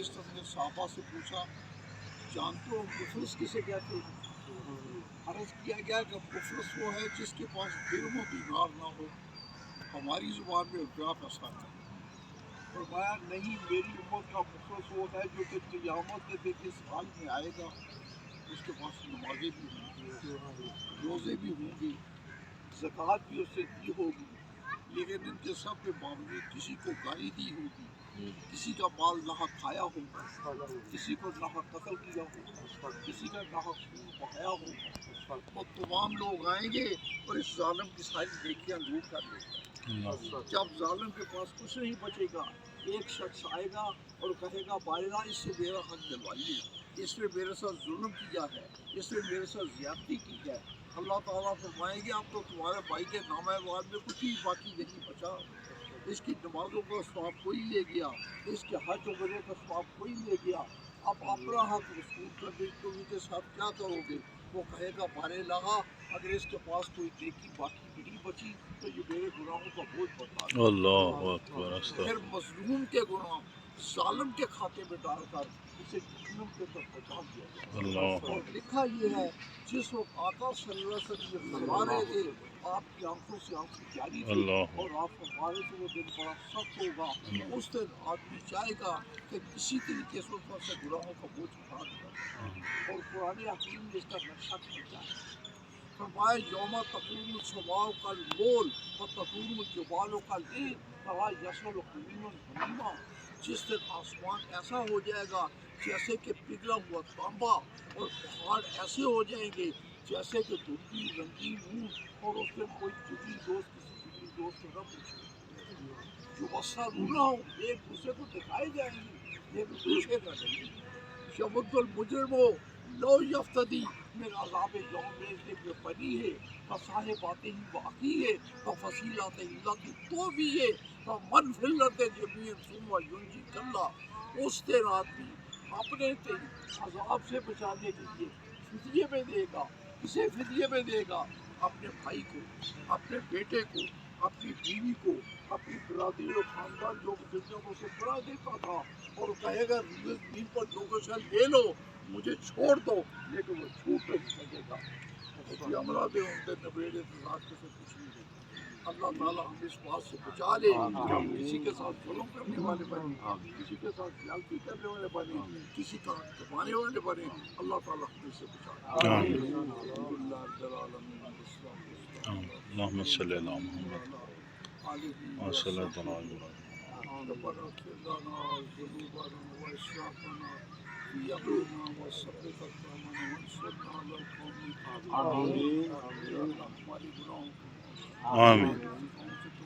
وسلم نے صحابہ سے پوچھا جانتے ہو مفلس کسے کہتے ہیں؟ عرض کیا گیا کہ مفلس وہ ہے جس کے پاس درہم و دینار نہ ہو، ہماری زبان میں روپیہ پیسہ نہ ہو۔ فرمایا نہیں، میری امت کا مفلس وہ ہے جو کہ قیامت کے دن اس حال میں آئے گا، اس کے پاس نمازیں بھی ہوں گی، روزے بھی ہوں گے، زکوٰۃ بھی اس سے دی ہوگی، لیکن ان کے سب کے باوجود کسی کو گالی دی ہوگی، کسی کا مال ناحق کھایا ہوگا، کسی کو ناحق قتل کیا ہوگا، کسی کا ناحق خون بہایا ہوگا، اور تمام لوگ آئیں گے اور اس ظالم کی ساری نیکیاں لوٹ کر لے گا۔ جب ظالم کے پاس کچھ نہیں بچے گا، ایک شخص آئے گا اور کہے گا بارہ اس سے میرا حق دلوائیے، اس نے میرے ساتھ ظلم کیا ہے، اس نے میرے ساتھ زیادتی کی ہے۔ اللہ تعالیٰ فرمائیں گے اب تو تمہارے بھائی کے نامہ اعمال میں کچھ بھی باقی نہیں بچا، اس کی نمازوں کا ثواب کوئی لے گیا، اس کے حج وغیرہ کا ثواب کوئی لے گیا، اب اپنا حق وصول کرنے کے ساتھ کیا کرو گے؟ وہ کہے گا بارے لگا اگر اس کے پاس کوئی نیکی باقی نہیں بچی تو یہ میرے گناہوں کا بوجھ بتا دے۔ اللہ اکبر۔ پھر مظلوم کے گناہ ظالم کے کھاتے میں ڈال کر اسے جہنم کے طرف پہنچا دیا جائے۔ اللہ اور لکھا یہ ہے جس وقت آقا صلی اللہ علیہ وسلم یہ فرما رہے تھے آپ کی آنکھوں سے آنسو جاری تھے اللہ اور آپ فرما رہے تھے وہ دن بڑا سخت ہوگا، اس دن آدمی چاہے گا کہ کسی طریقے سے اس پر سے گناہوں کا بوجھ اٹھا دیا، اور قرآن حکیم نے اس کا نقشہ کھینچا ہے۔ فرمایا یوم تقوم السماء کالمول و تقوم الجبال کالعہن فلا یصل حمیم حمیما، جس دن آسمان ایسا ہو جائے گا جیسے کہ پگھلا ہوا تانبا، اور پہاڑ ایسے ہو جائیں گے جیسے کہ دھندلی رنگین اون، اور اس دن کوئی جگری دوست کسی جگری دوست کو نہ پوچھے، جو بصرونہم ایک دوسرے کو دکھائے جائیں گے لیکن پوچھے گا نہیں۔ یود المجرم لو یفتدی من عذاب یوم میں بنی ہے فصاحباتہ واخیہ وفصیلتہ التی تؤویہ فمن فی الارض جميعا ثم ینجی کلا، اس دن آدمی اپنے عذاب سے بچانے کے لیے فدیے میں دے گا۔ کسے فدیے میں دے گا؟ اپنے بھائی کو، اپنے بیٹے کو، اپنی بیوی کو، اپنی برادری و خاندان جو دنیا کو اسے بڑا دیتا تھا، اور کہے گا زمین پر جو کچھ ہے لے لو مجھے چھوڑ دو، لیکن وہ چھوٹ نہیں سکے گا۔ اسی عملہ دے ان کے نبیڑے ذات کے سے کچھ نہیں ہوگا۔ اللہ تعالیٰ ہم اس بات سے بچا لے کہ ہم کسی کے ساتھ ظلم کرنے والے بنے، کسی کے ساتھ زیادتی کرنے والے بنے، کسی کا حق دبانے والے بنے۔ اللہ تعالیٰ ہم اس سے بچا لے۔ الحمدللہ رب العالمین والصلاۃ والسلام اللہم صلی علی محمد وصلی اللہ علیہ وسلم۔ ربنا اغفر لنا ذنوبنا واسرافنا في امرنا وثبت اقدامنا وانصرنا على القوم الكافرين۔ یا اللہ ہمارے گناہوں کو معاف کر، آمین۔ خطاؤں سے تو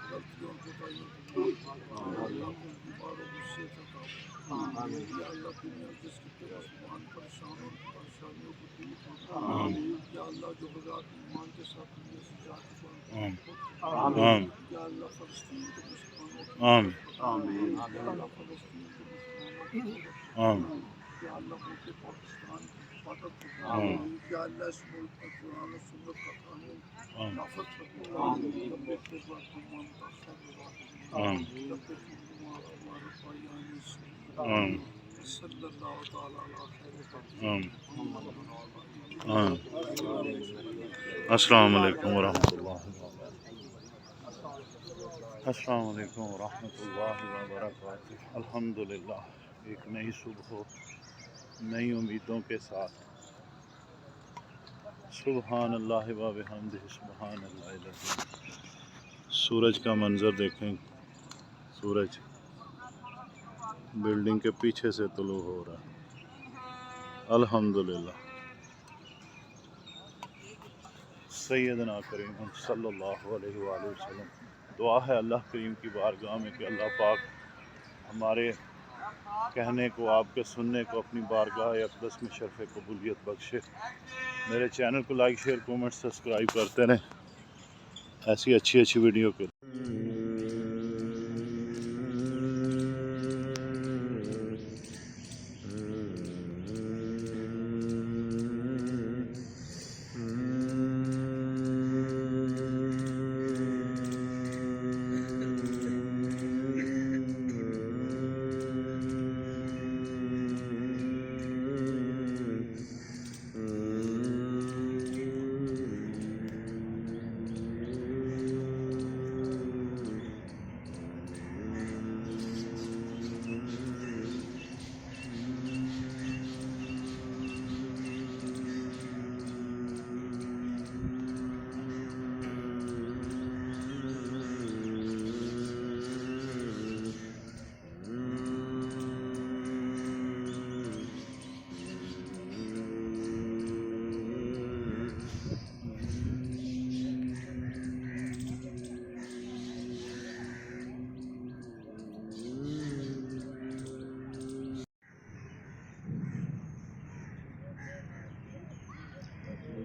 غلطیوں کو کوتاہیوں کو معاف کر۔ یا اللہ کچھ بیماروں کو صحت عطا فرما۔ یا اللہ دنیا جس کے مسلمان پریشان ان کی پریشانیوں کو دور فرما۔ یا اللہ جو حضرات ایمان کے ساتھ دنیا سے جا چکے ان کو محفوظ فرما۔ آمین۔ یا اللہ فلسطین کے مسلمانوں کی آمین۔ آمین۔ یا اللہ فلسطین کے مسلمانوں کی مدد آمین۔ یا اللہ ملک پاکستان کی حفاظت فرما۔ یا اللہ اس ملک میں قرآن و سنت کا قانون نافذ فرما۔ رب اغفر وارحم وانت خیر الراحمین۔ رب ارحمہما کما ربیانی صغیرا۔ صلی اللہ تعالی علی خیر خلقہ محمد السلام علیکم ورحمۃ اللہ وبرکاتہ۔ السلام علیکم ورحمۃ اللہ وبرکاتہ۔ الحمدللہ، ایک نئی صبح ہو، نئی امیدوں کے ساتھ۔ سبحان اللہ و بحمدہ سبحان اللہ العظیم۔ سورج کا منظر دیکھیں، سورج بلڈنگ کے پیچھے سے طلوع ہو رہا ہے۔ الحمدللہ۔ سیدنا کریم صلی اللہ علیہ وآلہ وسلم، دعا ہے اللہ کریم کی بارگاہ میں کہ اللہ پاک ہمارے کہنے کو، آپ کے سننے کو اپنی بارگاہ اقدس میں شرف قبولیت بخشے۔ میرے چینل کو لائک، شیئر، کومنٹ، سبسکرائب کرتے رہیں ایسی اچھی ویڈیو کے لیے۔